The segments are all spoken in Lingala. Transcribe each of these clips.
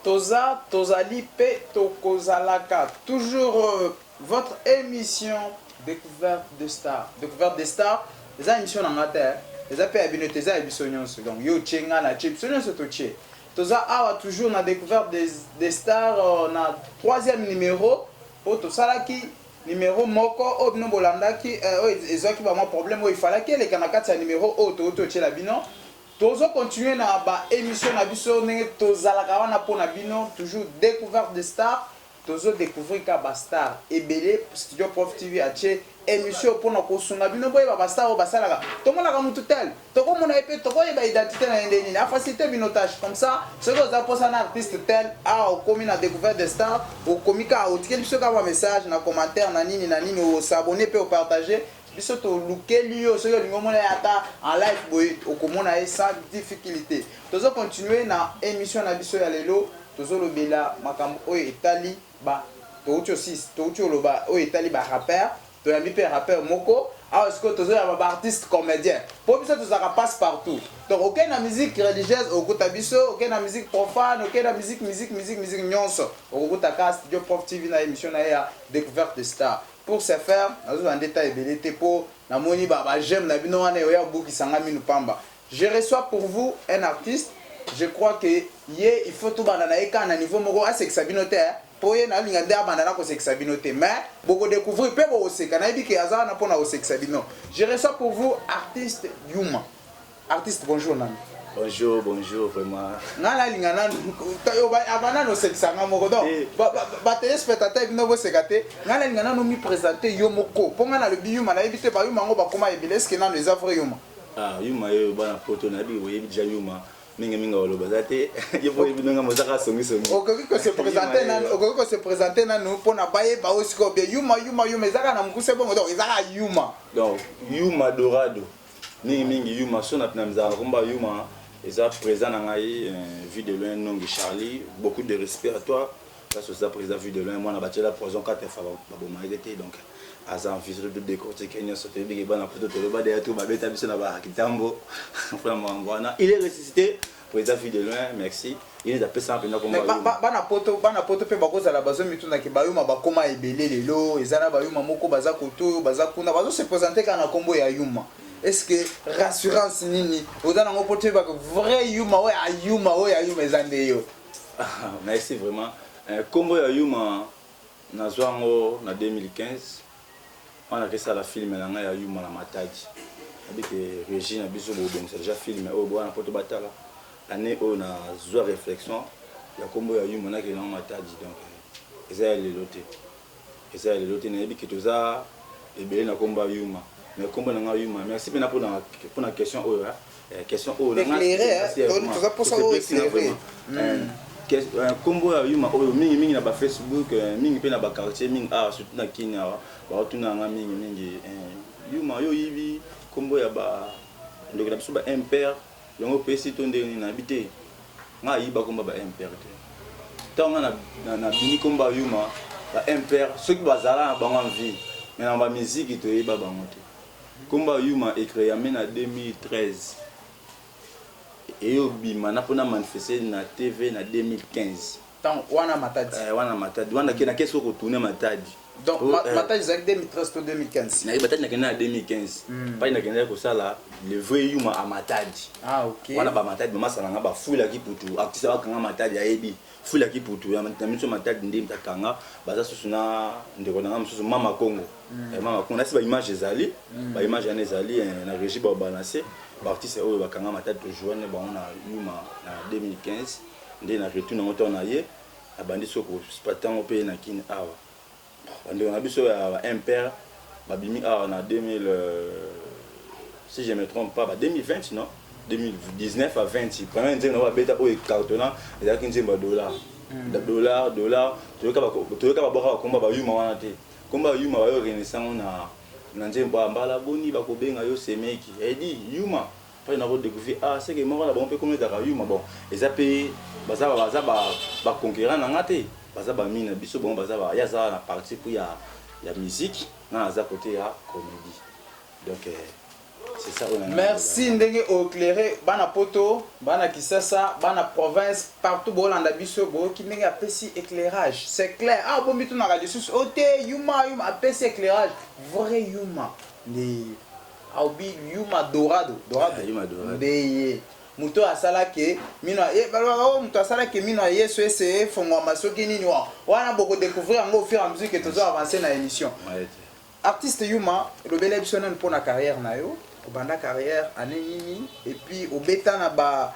Toza, Tozali Pe Tokozalaka. Toujours votre émission Découverte de Stars. Découverte des Stars, les émissions dans la terre, les appels à binoter, les émissions. Donc, yo, tchenga, la chip, c'est ce que tu Toza a toujours la découverte des stars, on a troisième numéro. Pour tout ça, qui numéro moko, au nom Bolanda, qui ils ont vraiment problème, il fallait que les Kanakats numéro auto, la bino. Tozo continuer na ba émission na biso nenge tozalaka wana pona bino toujours découverte des stars tozo découvrir ka ba star ebele studio Prof TV ache émission pona ko sunga bino boye ba star o basalaka tomona ka mutu tel toko mona epe toko ba identité na ndeni na facilité binotage comme ça ce que za posa na artiste tel a o komi na découverte des stars o komika o tikel biso ka message na commentaire na nini o s'abonner pe o partager biso to lukeli yo soki olingo mona ata en live boye okomona ye sans difficulté tozo continuer na émission na biso ya lelo tozo lobela makambo oyo etali ba touti oloba oyo etali ba rappeur toyambi pe rappeur moko awa sikoyo tozo ya ba artiste comédien po biso tozalaka passe partout donc okei na musique religieuse okuta biso okei na musique profane okei na musique nyonso okokuta ka studio Prof TV na émission na ye ya découverte de star. Pour ce faire, nous avons un détail belité pour la moni baba j'aime la bino wana yoya buki sanga minu pamba. Je reçois pour vous un artiste, je crois que il faut tout bandana eka na niveau moko a sexa binote pour ye na linga nda bandana ko sexa binote mais boko découvrir pe bo seka na biki azana na pona o sexa bino. Je reçois pour vous artiste Yuma. Artiste bonjour nani. Bonjour, vraiment. Nala lingana tayo ba abana no seksanga moko donc ba téléspectateur bino bo sekate nala lingana no mi présenter yo moko ponga na le Yuma na ebité ba Yuma ngo ba koma ebele est-ce que na les avre Yuma Yuma yo bana poto na bi boye bija Yuma minga olo bazate yo boye binanga mozaka songi okoki ko se présenter na no pona baye ba osiko be Yuma ezaka na mukuse bongo donc ezaka Yuma donc Yuma Dorado mingi Yuma sona na mzaka komba Yuma Eza présent dans la vie de loin, nom de Charlie, beaucoup de respect à toi. Là, c'est ça, présent vie de loin. Moi, on a battu la prison 4 fois, donc, à ça, en fils de décortiquer, il y a sauté, il y a un peu de derrière tout, il il est ressuscité, présent vie de loin, merci. Il est appelé ça un peu comme ça. Bana poto pe bakoza la bazo mituna ki bayuma bakoma ebele lelo, ezana bayuma moko baza koto, baza kuna, bazo se présenter kana kombo ya Yuma. Est-ce que rassurance nini odana ngopote ba vrai Yuma ouais Yuma ezande yo merci vraiment combo ya Yuma na zwango na 2015 on a fait ça la film na ya Yuma na Matadi habite Regine biso bo donc c'est déjà film au bois na poto batala année on a zwa réflexion ya combo ya Yuma na ke na Matadi donc eza le loté na bi kitoza ebele na combo ya Yuma. Mais comment on a eu merci bien pour la question question combo a eu mingi na ba Facebook mingi pe na ba quartier mingi surtout na Kenya ba tuna nga mingi yuma yo yibi combo ya ba ndoko na biso ba impère longo pesi tonde na habité nga yiba komba ba impère tant na bini combo yuma ba impère ceux qui bazala ba envie mais na ba musique to yiba ba moto Komba Yuma est créé en 2013 et au bima na pona manifester na TV na 2015 tant wana matadi wana kena keso ko tourner Matadi donc Matadi c'est 2013 to 2015 na Matadi na kena 2015 pas na kena ko sala le vrai Yuma à Matadi OK wana ba Matadi mama sala nga ba fula ki putu artiste ba kanga Matadi ayebi fula ki putu ya miso Matadi ndi mtakanga baza susuna ndeko na msusu mama Congo mama Congo nasi ba image ezali ba image ane ezali na régie ba balancer ba artiste oyo ba kanga Matadi to joindre ba on a Yuma na 2015 ndi na retour na moto na ye abandi soko spatango pe na kin awa ndeko na biso ya impère ba bimi awa na 2000 si je me trompe pas 2020 non 2019 à 20 premier nzembo na ba beta o cartonnant ezaki nzembo dollar toyoka ba boka komba ba Yuma wana te komba Yuma ba yo renaissance na nzembo mbala boni ba kobenga yo semeki edi Yuma pa na ko découvrir c'est que moi na bon pe comme da Yuma bon eza pe baza ba conquérant na ngate baza ba mina biso bon baza ba ya za na partie pour ya musique na za côté ya comédie donc c'est ça. Merci ndenge éclairé bana poto bana Kisasa bana province partout bolanda biso bo ki ndenge apesi éclairage c'est clair ah bon bitu na radio sus ote yuma apesi éclairage vrai yuma ni aubi yuma dorado ndeye muto asala ke mino balwa muto asala ke mino yeso ese fongwa masoki nini wana boko découvrir ngo au fur et à mesure que tu vas avancer na émission artiste yuma le bel émission pour la carrière na yo banda carrière année nini et puis au beta na ba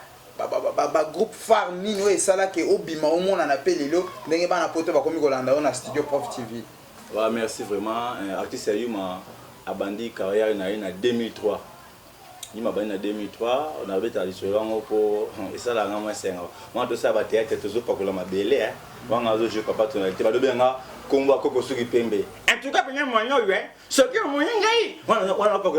groupe phare nini et ça là que obima au monde on appelle lelo ndenge bana poto ba komi kolanda on a studio Prof TV. Ouais, merci vraiment artiste Yuma a bandi carrière na 2003. Yuma bandi na 2003 on avait ta lisolo pour et ça là ngama senga. Moi tout ça ba théâtre toujours pas kola mabele hein. Wanga zo je papa tonalité ba dobenga komba koko suki pembe. En tout cas penya moyo ouais. Ce que moyo ngai. Wana pas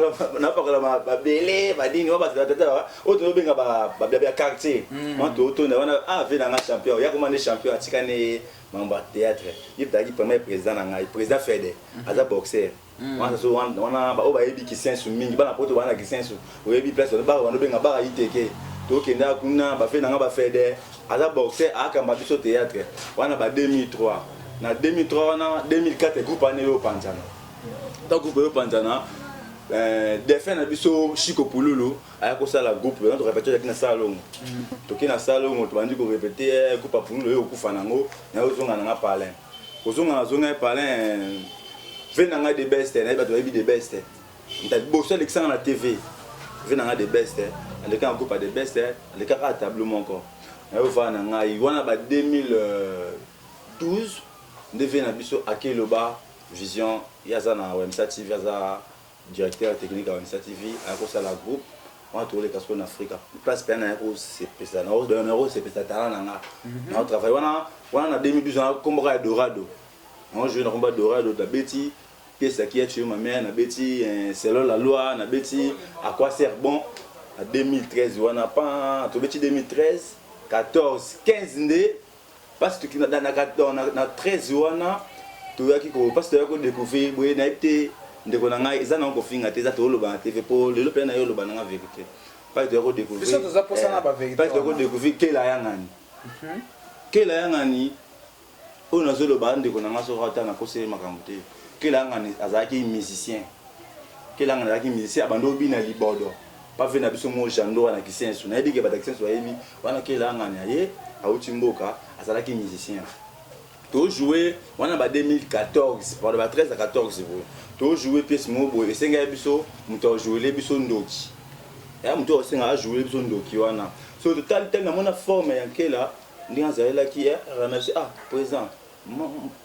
kola mabele ba dini wa ba tata o to benga ba quartier. Moi to na wana a ve na champion. Ya komande champion atikane mamba théâtre. Il tagi premier président na ngai, président Fede, aza boxer. Wana so wana ba o ba yebi kisensu mingi bana poto bana kisensu. O yebi place ba wana benga ba iteke. To kenda kuna ba fe na nga ba Fede, aza boxer akamba biso théâtre. Wana ba 2003. Na 2003 wana 2004 groupe ane yo Panzana. Ta groupe yo Panzana defend na biso Chico Pululu aya ko sala groupe on répéter avec na salon. To na salon to bandi ko répéter groupe Pululu yo kufa nango na yo zonga na palin. Ko zonga palin venanga de best na ba to ebi de best. Nta bosso Alexandre na TV. Venanga de best. Le cas groupe de best, le cas à tableau mon corps. Na yo va na ngai wana ba 2012 devient na biso Akeloba Vision yazana WMSA TV yaza directeur technique à WMSA TV à cause de la groupe on a trouvé les casques en Afrique place peine à cause c'est ça na de 1 euro c'est ça talent na on travaille wana en 2012 on a combat Dorado on joue na combat Dorado da Betty pièce qui est chez ma mère na Betty selon la loi na Betty à quoi sert bon en 2013 on a pas to Betty 2013 14 15 ndé parce que na 13 wana to yaki ko parce que ko découvrir boye na été ndeko na ngai eza na ko finga te za to lo ba TV po le lo pe na yo lo ba na vérité pas de ko découvrir ça ça pour ça na ba vérité pas de ko découvrir que la yangani que la yangani on a zo lo ba ndeko na ngaso rata na ko se makambo te que la yangani azaki musicien que la yangani azaki musicien abando bi na libodo pas venir biso mo jando na kisenso na yedi ke ba kisenso yebi wana que la yangani aye auti mboka azalaki musicien to jouer wana ba 2014 par ba 13 à 14 to jouer pièce mobo esenga biso muto jouer le biso ndoki ya muto osenga jouer biso ndoki wana so total tel na mona forme ya kela ndinga zaela ki remercier président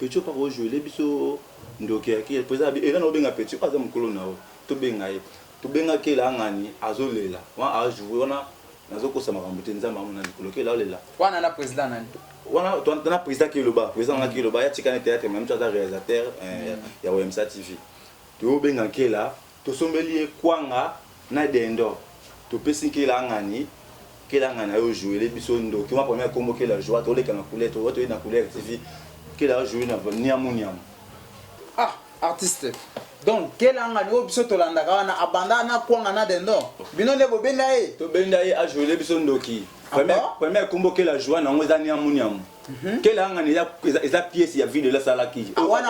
petit pas jouer le biso ndoki ya ki président et là no benga petit pas za mukolo na to benga ye to benga kela ngani azolela wa a jouer wana nazo ko sama kambote nzamba mona likoloke la lela wana na président nani wana to na président Keloba président na Keloba ya tikana théâtre même chose réalisateur ya WMSA TV to benga kela to sombeli kwanga na dendo to pesi kela ngani yo jouer les biso ndo ki ma première combo kela joie to le kana couleur to na couleur TV kela jouer na niamuniam artiste donc quel angani o biso to landa kana abanda na kwanga na dendo bino ne bo benda e to benda e a jouer les biso ndoki première combo kela joie na ngoza niamuniam kela ngani eza pièce ya ville la salaki wana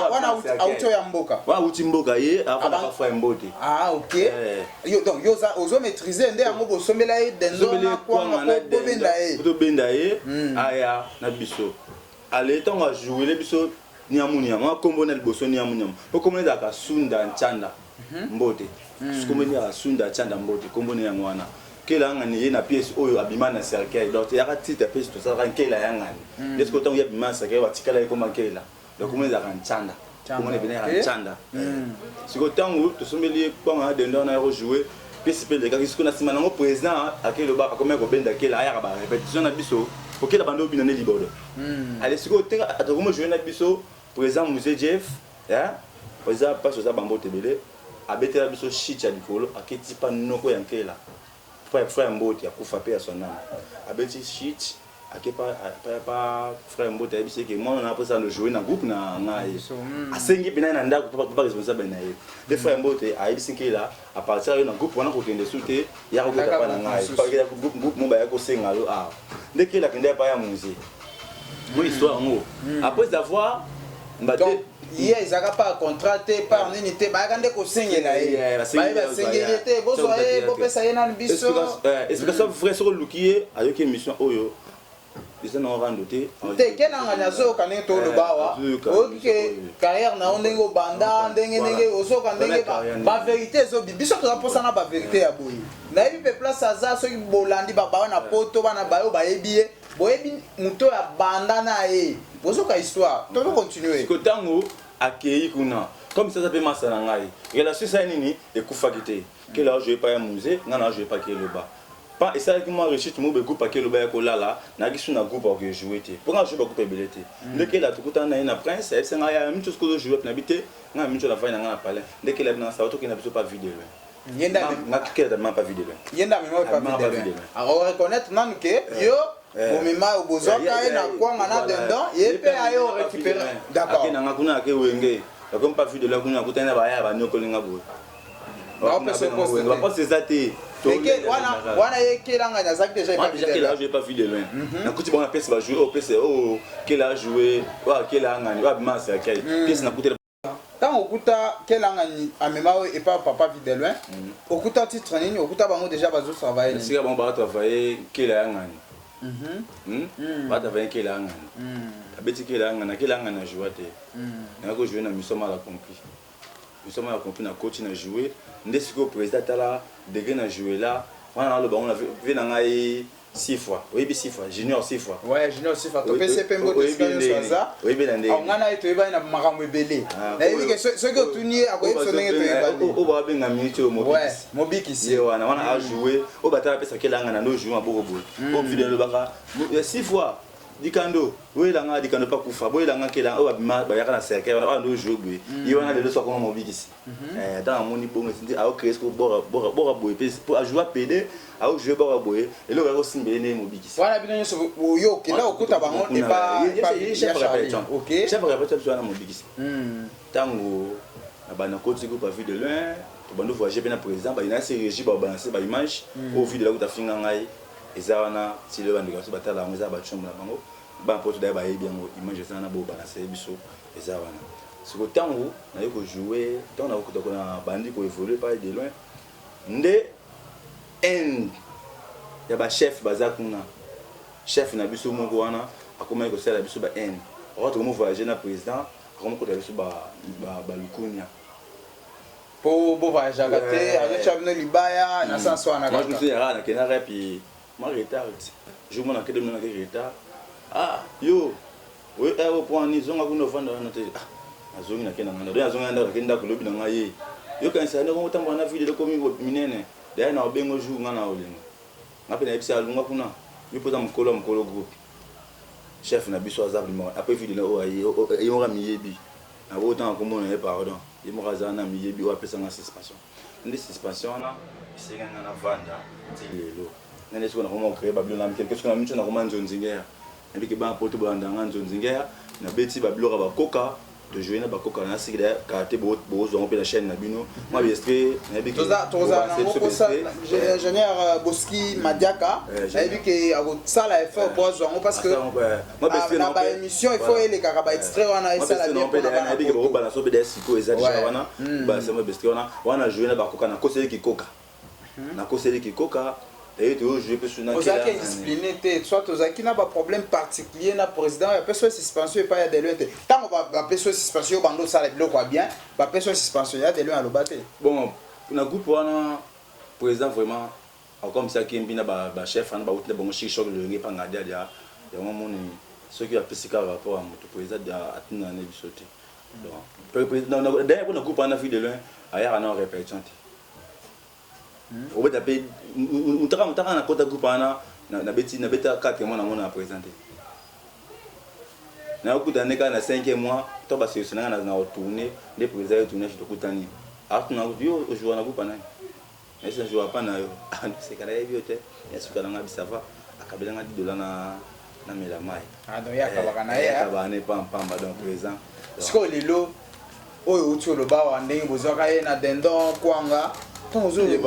auto ya mboka wa uti mboka ye afana ka fa mbote OK yo donc yo za ozo maîtriser ndé yango bo sombela e dendo na kwanga bo benda e to benda e aya na biso ale tonga jouer les biso niamuniam wa kombo na liboso niamuniam po kombo na ka sunda nchanda mbote kombo na sunda nchanda mbote kombo na yango wana kela ngani ye na pièce oyo abima na cercueil donc ya ka titre pièce to ça ran kela yangani est-ce que tant ya bima cercueil wa tikala ye koma kela donc kombo na ka nchanda kombo na bina ka nchanda siko tango to sombeli kwanga dendo na yo jouer pièce pe de ka kisiko na sima nango président Akeloba akomeka ko benda kela ya ba répétition na biso pour que la bande obine ne libodo allez siko tenga atokomo jouer na biso président Musée Jeff hein président passe za bambo tebele abetela biso shit ya likolo aketi pa noko ya nkela frère mbote ya kufa pe ya sonana abeti shit pas frère Mbota c'est que moi on a appris ça de jouer dans groupe na ngai asengi bina na ndako pas responsable na ye les frères Mbota a dit que là à partir de groupe on a côté de souté ya ko ta pas na ngai pas que groupe mo ba ya ko senga lo ah dès que la kende pas ya musée mon histoire ngo après avoir donc hier ils n'ont pas contracté par unité bah quand ko sengela ye bah sengela te bo so e bo pesa ye na biso explication vrai sur lukier avec émission oyo ils ont rendu te kenanga nyazo kané to lo bawa OK carrière na ondengo banda ndenge oso kandenge ba vérité zo biso to posa na ba vérité ya boyi na yebi pe place aza so ki bolandi ba ba na poto bana bayo ba yebiye boyebi muto ya banda na ye bozo ka histoire to continuer ko tango akei kuna comme ça peut massa na ngai relation ça nini ekufa kité que là je vais pas à musée ngana je vais pas que le bas pas et ça que moi recherche mo be groupe pa que le bas ko lala na ki suna groupe pour jouer té pour quand je ba groupe belete dès que là tout temps na prince elle c'est ngaya même chose que jouer na bité ngana même chose la fin na palais dès que là na ça auto qui n'a pas vidéo yenda na que n'a pas vidéo yenda même pas vidéo alors reconnaître nan que yo bomema obozoka na kwanga na dedans ye pe ayo récupérer d'accord akena ngakuna ke wenge comme pas vidéo là kuna kutana ba ya ba nyokolinga bo on peut se poster on va pas se zater wana ye kelanga na zaki déjà pas déjà que là je pas vu de loin na kuti bon pièce va jouer au PC oh quel a joué wa quel a ngani wa bimasa akai pièce na kuti tant okuta kelanga ni amema et pas papa vu de loin okuta titre nini okuta bango déjà bazo travailler c'est bon ba travailler quel a ngani ba travailler quel a ngani abeti quel a ngani na jouer te na ko jouer na misoma la compris nous sommes accomplis na coach na jouer ndesi ko président là degré na jouer là on a le on a vu na ngai 6 fois oui 6 fois junior 6 fois ouais junior 6 fois to PCP mbo expérience ça oui bien ndé on a été ba na makambo ebele na yebi que ce que tuni akoyi sonenge to ebali o ba benga minute o mobiki ouais mobiki si ye wana a jouer o batala pesa kelanga na no jouer maboko boy o vidéo le baka 6 fois dikando oui la nga dikando pas kufa boy la nga kela o ba yaka na cercle on do jouer boy yi wana le so ko mo bigisi dans moni bongo sindi a créer ko bora boy pour jouer PD a jouer bora boy et le ko simbele ne mo bigisi wana bino so yo kila okuta bango et pas chef répétition OK chef répétition so na mo bigisi tango na bana ko tiko pas vu de loin to bando voyager bien président ba ina c'est régie ba balancer ba image au vidéo la ko ta finga ngai ezana si le bando ko batala ngo za ba chomla bango ba poto da ba yebi ngo image ezana bo balancer biso ezana ce que tango na yoko jouer tant na ko to na bandi ko évoluer pas de loin ndé en ya ba chef bazakuna chef na biso moko wana akoma ko sala biso ba en autre mo voyager na président comme ko da biso ba lukunya po bo voyager gate avec chabno libaya na sanso na moi je me suis na kenara puis moi retard je m'en accueille de retard ah yo oui au point ni zonga kuno vanda na te ah azongi na kena ngana do azonga nda kenda ko lobi na ngai yo kan sa ne ko tamba na video ko minene da na obengo ju ngana olengo ngape na ebisa lunga kuna yo poza mkolo group chef na biso azabli mo après video o ayi yo ra miyebi na bo tan ko mo na pardon yo mo raza na miyebi o apesa nga suspension ndi suspension na isenga na vanda ti lelo nene siko na comment créer babylon quelque chose na micho na comment nzonzinga et puis que ba poto ba ndanga nzonzinga na beti babylon ba koka de jouer na ba koka na sikida karaté bo zo pe la chaîne na bino moi biestre na bi toza na ko sa ingénieur Boski Madiaka et puis que abo sala effort pour zo parce que moi biestre na ba émission il faut ele kaka ba extrait wana et ça la bien na bi que bo ba la so be des siko ezali wana ba c'est moi biestre wana jouer na ba koka na koseli ki koka na koseli ki koka et tu joues plus sur na kela discipliné te soit tozaki na ba problème particulier na président ya personne suspension et pas ya de loin tant ba personne suspension bando ça le quoi bien ba personne suspension ya de loin à lo battre bon na groupe wana président vraiment comme ça qui mbina ba chef na ba outle bon chi choc le ngi pa ngadi ya moment ni ceux qui a pesika rapport à moto président atina na bisote donc président d'ailleurs na groupe wana fi de loin aya na répétition on va taper mutaka na kota groupe ana na beta 4 mois na mona présenter na okuta neka na 5e mois to ba sélectionner na tourner les présidents tourner je tokutani atuna yo jouer na groupe ana ese jouer pas na yo c'est kana yebiote yesu kana nga bisava akabela nga $10 na mela mai. Ah donc ya kabaka na ya ye. kabaka na pamba donc présent. Siko lelo oyo uti oloba wa ndenge bozwaka ye na dendon kwanga. songi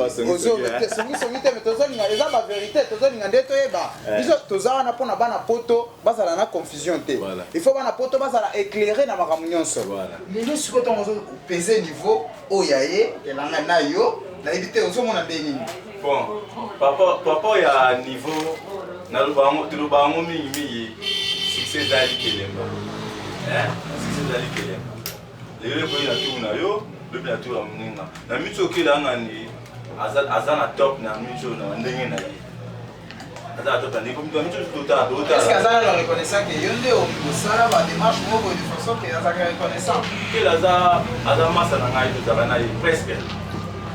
te me tozolinga eza bavérité tozolinga nde toyeba biso toza wana mpona bana poto bazala na confusion te il faut bana poto bazala éclairé na makambo nyonso lelo sikoyo ntango ozopese niveau oyo ya ye elanga na yo nayebi te ozomona nde nini bon papa ya niveau toloba yango mingimingi succès ezali kelemba succès ezali kelemba lelo ekoyi na tour na yo lobi na tour ya moninga na miso okela ngani aza na top na miso na ndenge na ye aza na top na ndenge komito miso totala est-ce que aza na reconnaissant que yo nde osala ba démarche moko de façon que azaka reconnaissant kela aza masa na ngai tozalaka na ye presque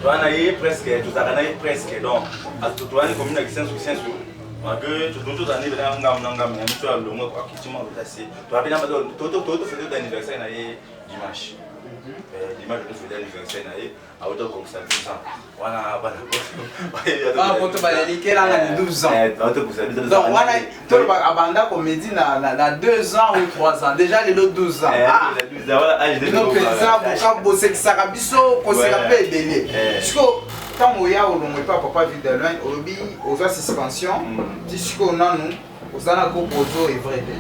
toza na ye presque tozalaka na ye presque donc toani komina kisensu malgré tozala ne bena ngamu na ngamu na miso ya longo akitima otasi toapena tofete d'anniversaire na ye dimanche dimanche tofete anniversaire na ye auta kokisa 12 ans wana bana poto balelikelanga ni 12 ans donc wana toloba abanda comédie na 2 ans ou 3 ans déjà lelo 12 ans no mpenza boka bosekisaka biso koseka mpe ebele siko ntango oya olongo epa papa vie de loin olobi ozwa suspension ti siko nanu oza na groupe ozo evrai te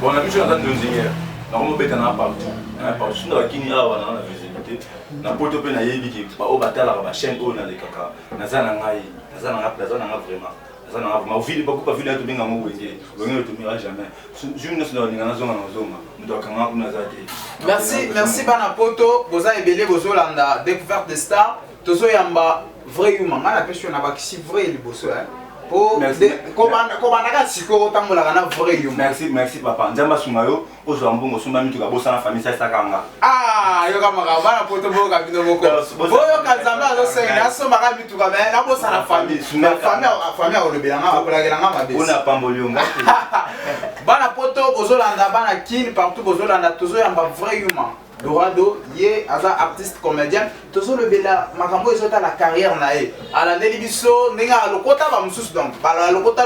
bon na biso naza ingénieur nakomobeta na partout sunda bakini awa naa na visibilité na poto mpe nayebi ke baoyo batalaka bachaîne oyo nalekaka naza na ngai naza na nga vraiment bakupa vile tobenga mo wenge wenge tomira jamais jour nyonso nalinga nazonga moto akanga kuna aza te merci bana poto boza ebele bozolanda découverte de star tozoyamba vrai humain nga napesi yo na bakisi vrai liboso kobandaka sikoyo otambolaka na vrai humain merci papa nzambe asunga yo ozwa mbongo osomba mituka bosana famille sasakanga yoka makambo bana poto boyoka bino moko boyoka nzambe azosenga asombaka mituka me nabosana famille akolobelanga apelakelanga mabesi bana poto bozolanda bana kini partout bozolanda tozoyamba vrai humain Dorado ye aza artiste comédien tozolobela makambo ezota la carrière na ye alandeli biso ndenge alokota bamosusu donc balokota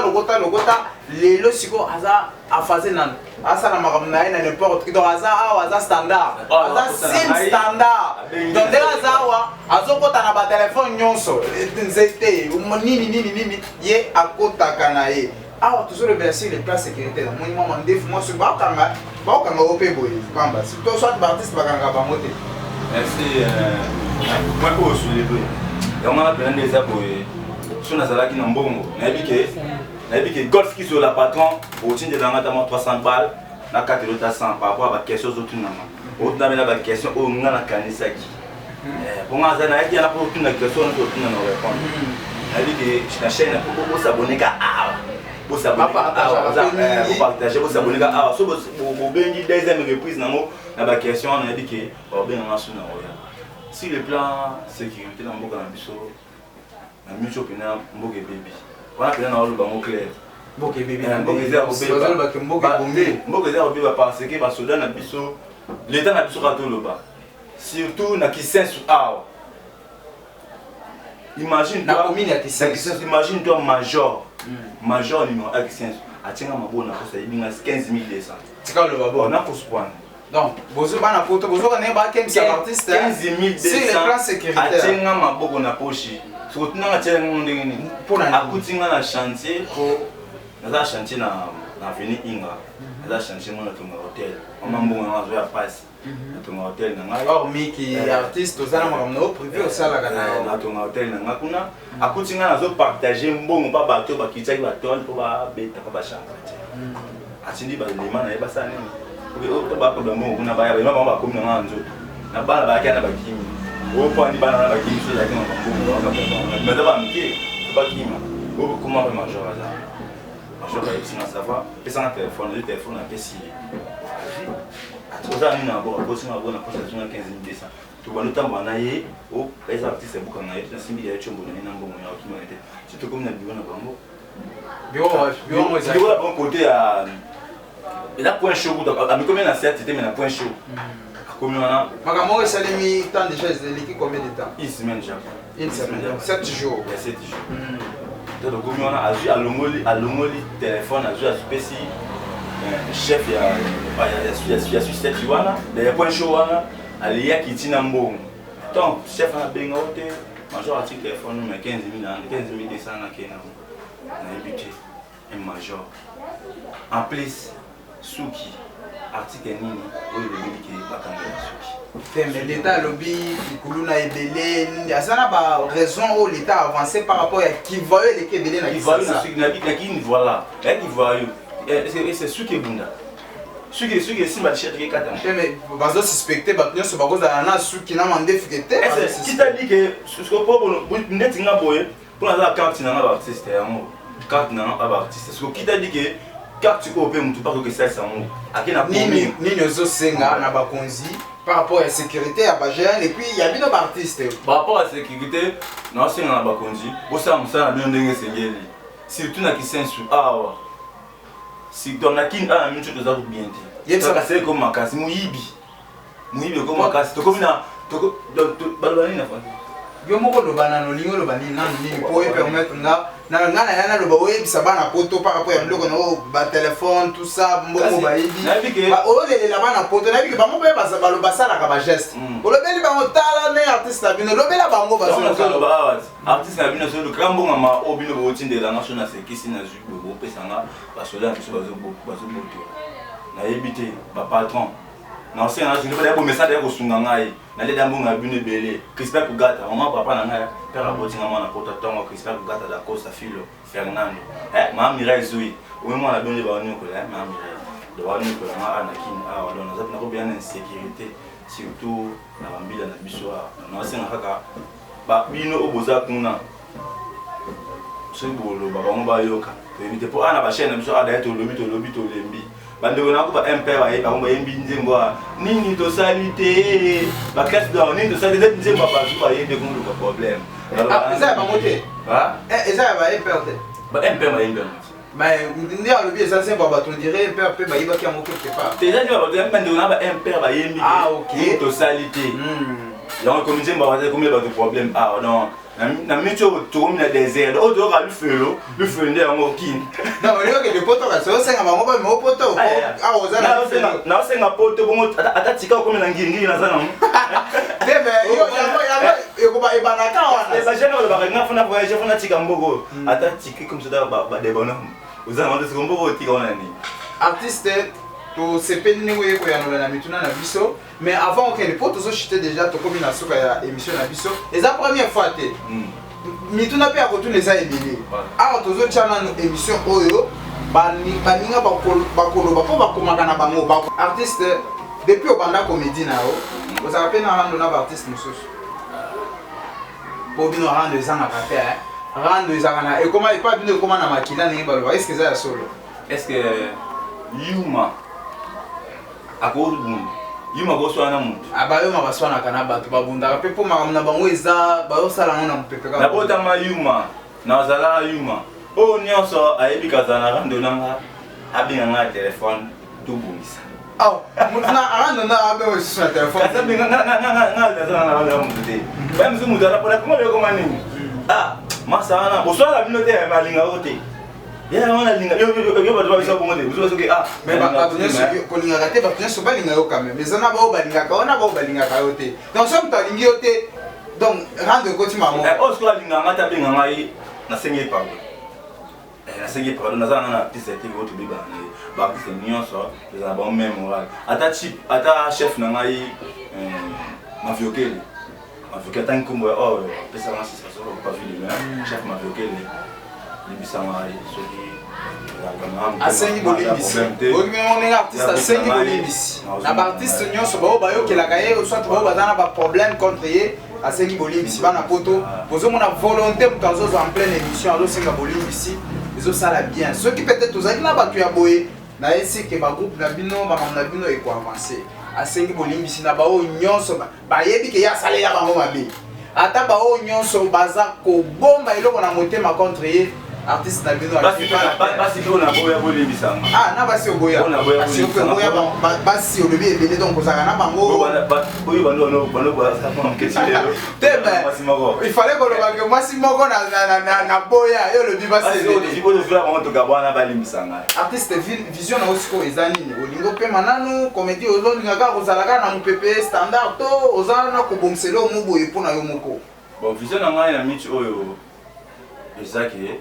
lelo siko aza afase nano asala makambo na ye na n'importe qui donc aza awa aza standard aza sim standard donc ndenge aza awa azokota na batelefone nyonso nzete nini ye akotaka na ye awa tozolobela sur les places sécuritaires moni mwa mandefu mwasi bakanga ope boye pamba soit baartiste bakanga bango te merci moi oyo osule yango wana pena nde eza boye so nazalaki na mbongo nayebi ke golf kiso la patron otindelanga ata mwa 300 balles na 4 elota 100 par rapport a baquestion ozotunama otunamela baquestion oyo nga nakanisaki mponga aza nayaki yana mpo otuna question wana otuna na répondre nayebi ke na chaîne osaboneka awa partager bosaboneka awa so bobengi deuxième reprise nango na baquestion wana nayebi ke babenganga so na oya sur le plan sécurité na mboka na biso na miso pena mboka ebebi wana pena na oloba ngo clair mboka eza kobeba parce que basoda na biso l'état na biso kaka toloba surtout na kisensu awa imagine toi major numéro a kisensu atinga mabona kosa yebinga 15200 tika lo babo na kospwana donc bozo bana poto bozo kana ba kemisa artiste 15200 atinga maboko na poche surtout na tshela ndenge nini akutinga na chantier ko na chantier na avenue Inga na chantier mona tonga hotel mambo ngazo ya passe na tonga hotel na ngai or miki artiste ozana makambo privé osala kana na tonga hotel na ngakuna akutinga nazo partager mbongo ba bato bakitaki batole po ba beta ko ba chantier atindi ba lema na yeba sana nini ko ba problème kuna ba ya ba komi na nzo na bana ba kana ba kimi o po andi bana na ba kimi so ya kana mbongo ba ba ba miki ba kimi o comment ba major là major ba ici na savoir pesa na téléphone le téléphone na pesi atoza ni na bo ko sima bo na posa 15200 to ba notamba na ye o pesa artiste buka na ye na simbi ya chombo na mbongo ya okima ete surtout comme na biwa na bango biwa mo za biwa bon côté à la point chaud donc ami combien na 7 était mais na point chaud comme on a makambo esalemi temps déjà ezaliki combien de temps une semaine déjà une semaine 7 jours il y a 7 jours donc comme on a aju alongoli téléphone aju a spéci chef ya succès wana de point show wana aliya kitina mbongo donc chef na benga ote major article téléphone mais 15 000 na kena na habité un major en plus suki article nini oyo le ki bakanga suki mais l'état lobby kuluna ebele asana ba raison où l'état avancé par rapport à qui voyait les kebele na qui voyait suki na bikaki voilà et qui voyait c'est suki bunda suki simba chercher kata mais bazo suspecter ba nyonso bakoza na suki na mande fikete qui t'a dit que ce que pour ndeti nga boye pour la carte na ba artiste yango carte na ba artiste ce qui t'a dit que carte ko pe mutu parce que ça mo akina nini ozo senga na bakonzi par rapport à la sécurité à Bajan et puis il y a bien des artistes par rapport à la sécurité non senga na bakonzi bo ça musana bien ndenge sengeli surtout na kisensu awa si ton akin a minute de ça bien dit ça c'est comme makasi muyibi comme makasi to comme na to balani na fa yo moko lo banano lingo lo bani na nini pour permettre na lo bawe bisabana poto par rapport à biloko no ba téléphone tout ça mbongo bayibi ba olele la bana poto na biki ba mo ba lo basala ka ba geste olobeli ba motala ne artiste na bino lobela bango ba so ba artiste na bino so le grand bonga ma obino bo tinde la national c'est kisi na zuko bo pesanga ba sola biso ba zo boto na yebite ba patron na c'est na je ne pas message ya ko sunga ngai na le dambo nga bino belé Crispin Kugata maman papa na ngai père aboti nga mwana pota tongo Crispin Kugata da Costa Filo Fernando ma Mireille Zoui ou moi na bino ba nyoko la ma Mireille de wa nyoko na anakin wala na zapi na ko bien insécurité surtout na bambila na biso na c'est na kaka ba bino oboza kuna c'est bolo ba bango ba yoka éviter pour ana ba chaîne biso ada to lobi to lembi bandeko na ko ba impère ba yeba ba yembi nzembo nini to salite ba classe d'or nini to salite nzembo ba ba yende ko le problème ça ba moté ça ba impère ba impère ba yembi mais ndi a lobi ça c'est ba to dirait impère pe ba yeba ki amoko quelque part déjà ni ba bandeko na ba impère ba yembi OK to salite donc comme nzembo ba comme le ba de problème non na micho to comme na désert o do ka lu felo ngo kin non mais yo que de poto ka so senga bango ba mo poto ozana na senga poto bongo atatika comme na ngingi na sana debe yo ko ba ibana ka wana ba jena ba nga funa voyage funa tika mbogo atatiki comme ça ba de bonhomme ozana ndo se mbogo tika wana ni artiste to sepeli ningo yeko ya na mituna na biso mais avant que les potes so chité déjà to comme na soka ya émission na biso et la première fois té mituna pe akotuna za ebele alors to zo chana no émission oyo baninga bakolo ba po bakomaka na bango ba artiste depuis obanda comédie na o vous avez na rando na ba artiste mususu po bino rando ezanga kate rando ezanga na et comment pas bino comment na makila ninga ba est-ce que ça ya solo est-ce que Yuma ako Yuma go swana muntu abayo mabaswana kana bato babunda pe po makamna bango eza bayo sala ngona mpepe ka na bota ma Yuma na zala Yuma o nyonso ayebi kazana rando nanga abinga nga téléphone to bungisa mutuna rando na abe o sur téléphone kasa binga nga zala na muntu te ba mzu mutu ala pona kuma yoko mani masana boswala bino te malinga ote ya wana linga yo ba ba bisa bongo de biso soki mais ba bonyeso ko linga kate ba bonyeso ba linga yo quand même mais ona ba o ba linga ka ona ba o ba linga ka yo te donc so mta lingi yo te donc rando ko ti mamo o sko linga ngata binga ngai na sengi pardon na sengi pardon na zana na artiste te go to be ba ni ba artiste nyonso les a bon mémoire ata chip ata chef na ngai ma viokeli tant que moi pesa na sisa so pas vu le chef ma viokeli Libisamari, Soki, asengi bolimbisi olingi on artiste asengi bolimbisi na ba artiste nyonso bao bayo kelaka ye soit bao bazana ba problème contre ye asengi bolimbisi bana poto bozo mona volonté mutanzo en pleine émission azo senga bolimbisi ezo sala bien ceux qui peut-être ozaki na batu ya boye na esi ke ba groupe na bino ba na bino e ko avancer asengi bolimbisi na bao nyonso ba yebi ke ya sala ya bango mabe ata bao nyonso baza ko bomba eloko na motema contre ye artiste na bino basi ko na boya bolebisa ah na basi oboya basi oboya basi olobi ebele donc kozala na bango oyo bando kwa sa mo ketile tebe il fallait koloba ke mwasi moko na boya yo olobi basi ebele ko fera mo to kabwana balebisa nga artiste vision na osiko eza nini olingo pe mananu comédie ozolinga kaka kozala kaka na mopepe standard to ozala na kobomsela omuboye mpona yo moko bon vision na ngai na miti oyo ezaki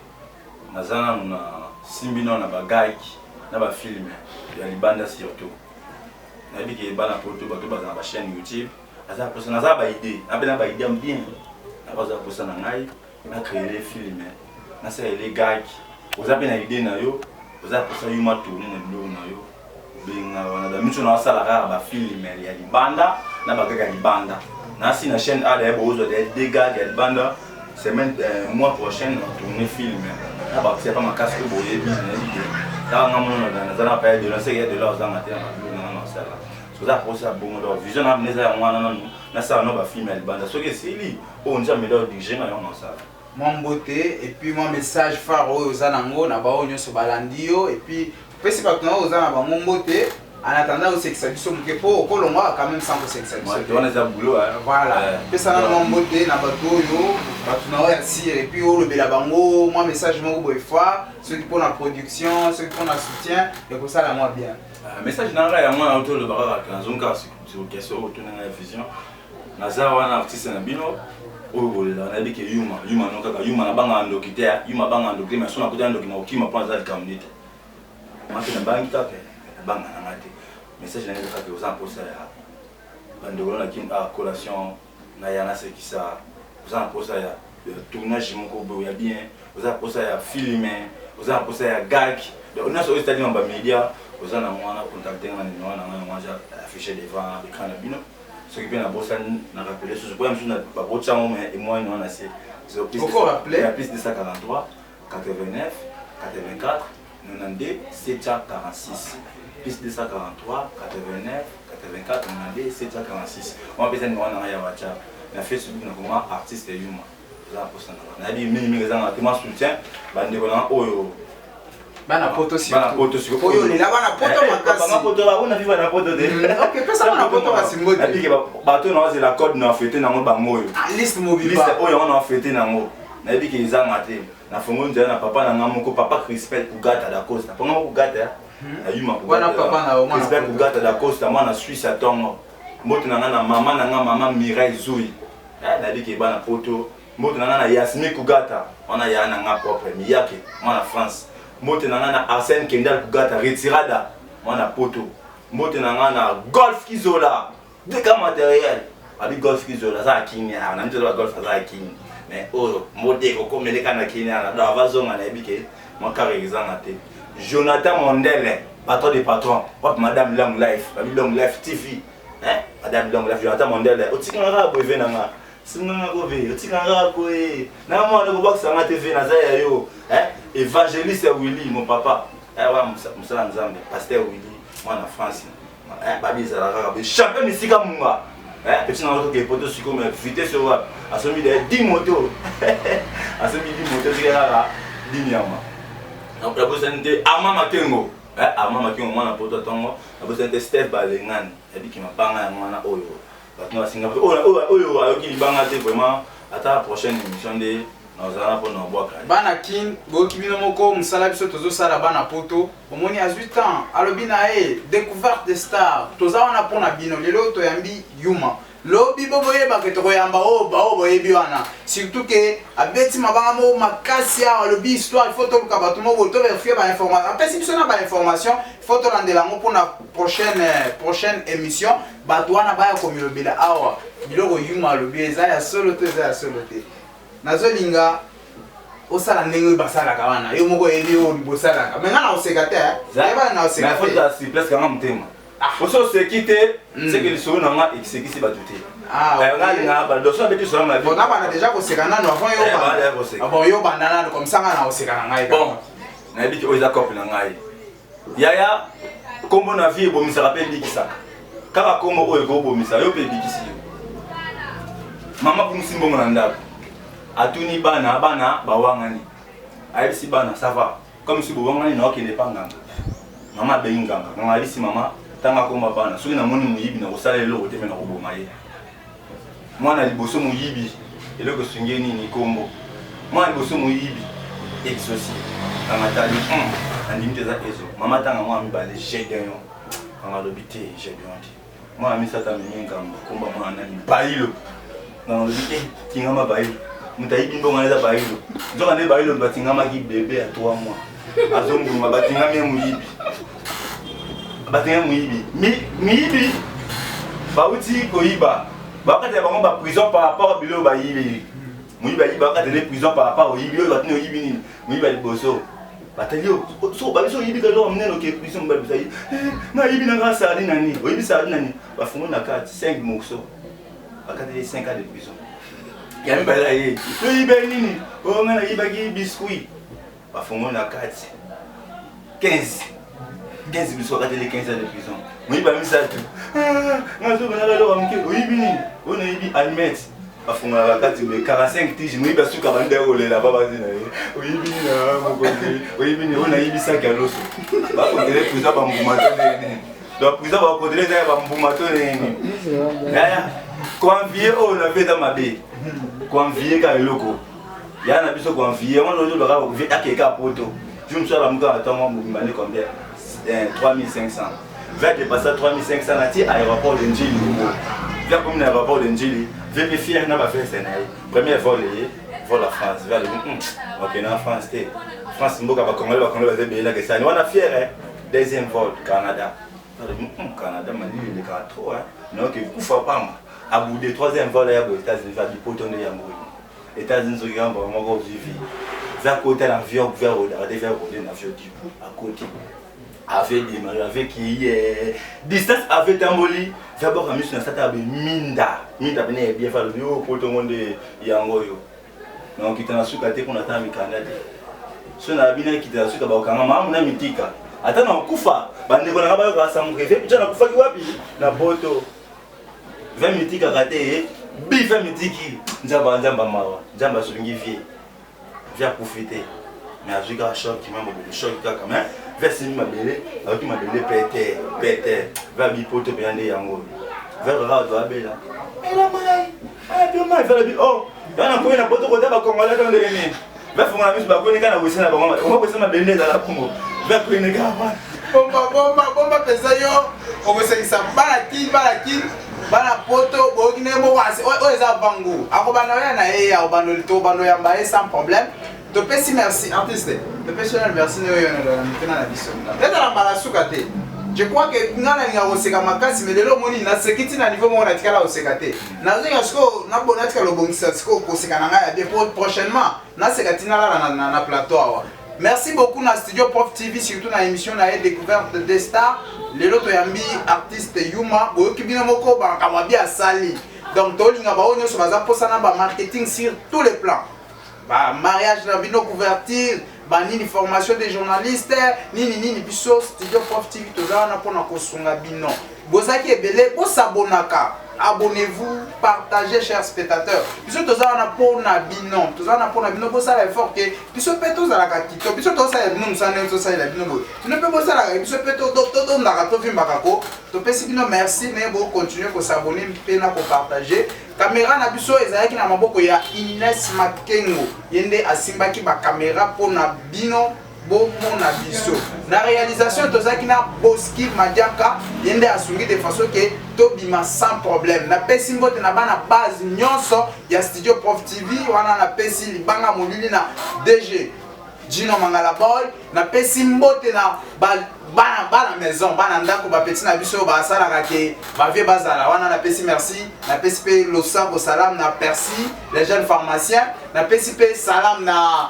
nazana na simbino na bagaki na ba film ya libanda surtout na biki bana poto bato bazana ba chaîne YouTube aza posa na za ba idée na bena ba idée bien na baza posa na ngai na créer film na sa les gaki oza pe na idée na yo oza posa yuma tourner na bilo na yo binga wana da mitu na sala ka ba film ya libanda na ba gaki libanda na si na chaîne A de bozo de dégâts ya libanda semaine mois prochain on tourner film na ba c'est pas ma casse que boye bien na nga mona na zana pa de lancer de là za matin na sala so za posa bon do vision na mneza mwana na sa no ba film ya libanda so que c'est li on ja me do dirige na yo na sala mon beauté et puis mon message phare aux zanango na ba onyo so balandio et puis pesi pas na aux zanaba mon beauté en attendant au sexualisme que pour kolonga quand même sans sexualisme on a boulot voilà pesa na mon beauté na bato yo bato na ya si et puis au le bela bango moi message mo boy fa ceux qui pour la production ceux qui pour la soutien et pour ça la moi bien message na ra ya moi auto le baraka kanzonga sur question auto na vision na za wana artiste na bino oyo bolela na biki yuma no kaka yuma na banga ndokite yuma banga ndokite mais sona kuta ndokina okima pour za community maki na bangi take banga na ngate message na ngaka ke oza posa ya bandolo na kim a collation na yana sekisa oza posa ya tournage moko bo ya bien oza posa ya filmer oza posa ya gag on a so c'est-à-dire en bas média oza na mwana contacter na numéro na ngana afficher devant l'écran na bino ce qui vient à Bossa n'a rappelé ce que je n'ai pas beau temps et moi non assez pourquoi rappeler la piste de 143 89 84 92 746 piste 243 89 84 92 746 on peut dire on a ya WhatsApp na Facebook na comment artiste yuma za posa na di mingi za na tema soutien bande ko na oyo bana poto si bana poto si oyo ni la bana poto makasi bana poto la on a vu bana poto de OK pesa bana poto basimbo na biki bato na la code na fêter na ngo bango oyo liste mobile liste oyo on a fêter na ngo na biki za ngate na fongo nzela na papa na ngamoko papa Crispel Kugata da Costa ponga Kugata ayuma Kugata papa na oma Crispel Kugata da Costa mwana Suisse atongo moto na ngana mama Mireille Zoui na biki bana poto moto na ngana Yasmine Kugata wana ya na nga propre miyake mwana France moto na ngana Arsène Kendall Kugata retirada mwana poto moto na ngana Golf Kizola deka matériel abi Golf Kizola za kinya na mtu wa golf za kinya mais oh modeko comme les kana kinya na da vazonga na ebike mon carré exanga te Jonathan Mondele patron des patrons hop madame Long Life abi Long Life TV madame Long Life Jonathan Mondele otikanga ko vena nga singa ko ve otikanga ko na mo na ko boxa nga TV na za yo évangéliste Willy mon papa wa musa nzambe pasteur Willy mwana France babi za la be champion misika munga petit na ko ke poto siko mais vitesse wa asomi de 10 motos asomi 10 motos zikala 10 nyama na pour présenter Armand Makengo Armand Makengo mwana poto tongo na présenter Steph Balengani ebiki mabanga ya mwana oyo batno singa oyo ayoki libanga te vraiment ata la prochaine émission de nozala pour no boka bana kin boki bino moko musala biso tozo sala bana poto omoni à 8 ans alobi na découverte des stars toza wana pona bino lelo to yambi yuma lobi boboye ba ke to yamba o ba o boyebi wana surtout que abeti mabanga mo makasi ya alobi histoire il faut to ka bato mo to vérifier ba information après si biso na ba information il faut to landela ngo pona prochaine émission bato wana ba ya komilobela awa biloko yuma lobi eza ya solo te nazolinga osala ndenge basalaka wana yo moko yebi yo bosalaka mais ngana oseka te yeba na oseka te mais faut si presque nga mutema oso sekite c'est que le solo nga exekisi batuté nga ba doso betu solo ma vie on a bana déjà koseka nano avant yo ba bon yo bandana comme ça ngana oseka na ngai bon na biki oza couple na ngai yaya kombo na vie bomisa rappel bikisaka kaka kombo oyo ko bomisa yo pe bikisi yo mama kumsimbo na ndako atuni bana bawangani ayebisi bana ça va comme si bobongani na okende pa nganga mama abengi nganga nganga ayebisi mama ntango akoma bana soki namoni moyibi na kosala eloko te me na koboma ye mwana liboso moyibi eloko esungi nini kombo mwana liboso moyibi exaucé nganga tali andimi te eza ezo mama ntango mwana mibale jedon nganga alobi te jedon te mwana misata amemi ngambo komba mwana nani bayilo nganga alobi te tingama bayilo moto ayibi mbongo eza bayilo nzoka nde bayilo batingamaki bebe ya 3 mois azombuma batingami ya moyibi batingami moyibi miyibi bauti koyiba bakatela bango baprison par rapport à biloko bayibi moyibi ayibi bakatela prison par rapport oyibi oyo batini oyibi nini moyibi ya liboso batali so babiso oyibi kaloko monene oke prison babisa yi nayibi nanga sali nani oyibi sali nani bafungo na kati 5 morceaux bakatela 5 ans de prison yami bala ye oyibe nini onga nayibaki biscuit bafungo na kati 15 biscuits bakatela 15 ans de prison moyibi amisatu ngazobana kaloko moke oyibi nini oyo nayibi almet bafunga na kati 45 tige moyibi asuka bande kolela babazi na ye oyibi nini na mokonzi oyibi nini oyo nayibi saki ya loso bakotele prison bambuma to nini donc prison bakotele eza ya bambuma to nini yaya koanvie oyo nafe eza mabe koanvie ka eloko ya na biso koanvie wana ozolaka bakovie akeka poto je me suis la muka atama mobimane combien 3500 va dépasser 3500 nati aéroport de Njili via comme l'aéroport de Njili vérifier na ba faire sénai premier vol vol à France vers le OK na France té France mboka ba congolais ba zebela que ça ni on a fier deuxième vol Canada Canada mali le 4 hein donc il faut pas à bout de troisième vol ya aux États-Unis va du potonner ya mourir États-Unis au grand vraiment go vivre vers côté l'avion vers regarder vers rouler l'avion du à côté avec démarré avec qui distance avec Tamboli d'abord amis na sata be minda bene bien faire le bio pour tout le monde yango yo donc kitana suka te kuna tami Canada so na bina kitana suka ba kanga mamu na mitika ata na kufa bande kona ba ko asamu reve picha na kufa ki wapi na boto 20 mitika kate bi 20 mitiki njamba mawa njamba sulingi vie via profiter mais avec un choc qui m'a mobile choc quand même verser ma belle avec ma belle péter va bipoto bien des yango vers là doit bella et la mai ah bien mai vers le oh dans ko na poto ko ba congolais dans les va faut na miss ba ko ni kana wese na ba ko wese ma belle dans la congo va ko ni ga bomba pesa yo o wese isa balaki bana poto bokine mo wasi o eza bango akobana na ye ya obano lito bano ya mbaye sans problème. To pesi merci artiste. To pesi merci no yo na la biso. Teta la balasuka te. Je crois que ngana ninga oseka makasi mais lelo moni na sekiti na niveau mo na tikala oseka te. Na zinga sko na bona tikala bongisa sko koseka na ngaya bien prochainement na sekati na plateau awa. Merci beaucoup na Studio Prof TV surtout na émission na découverte des stars. Lelo to yambi artiste Yuma boyoki bino moko ba kamabi asali. Donc to linga ba onyo so baza posana ba marketing sur tous les plans. Bah, mariage la bino couverture bah nini formation des journalistes nini biso Studio Prof TV tozana pona kosunga bino bozaki ebele bo sabonaka abonnez-vous partagez chers spectateurs biso tozana pona bino bo sala effort que biso pe tozala ka kito biso tozala bino musane tozala bino bo bino pe bo sala biso pe to ndaka to vimbaka ko to pesi bino merci mais bo continuer ko s'abonner pe na ko partager. Caméra na biso ezalaki na maboko ya Ines Makengo yende asimbaki ba caméra pona bino bomo na biso na réalisation tozaki na Boski Madiaka yende asungi de façon que tobima sans problème na pesi mbote na bana base nyonso ya Studio Prof TV wana na pesi libanga molili na DG Gino Mangala Boy na pesi mbote na bana maison bana ndako ba petit na biso ba sala ke ba vie bazala wana na pesi merci na pesi pe losango salam na Percy les jeunes pharmaciens na pesi pe salam na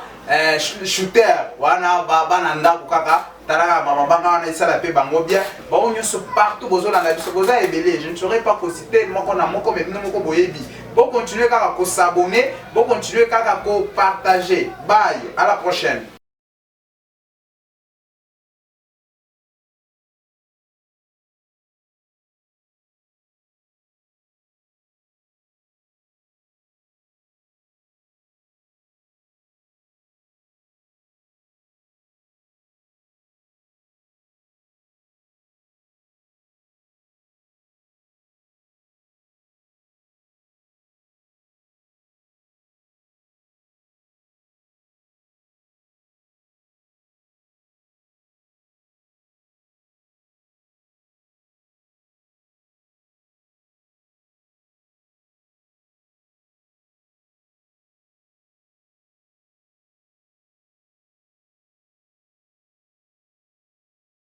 shooter wana bana ndako kaka talaka banga wana isala pe bango bien ba onyo so partout bozola na biso boza ebele je ne saurais pas citer moko na moko mais moko boyebi bon continuer kaka ko s'abonner bon continuer kaka ko partager bye à la prochaine.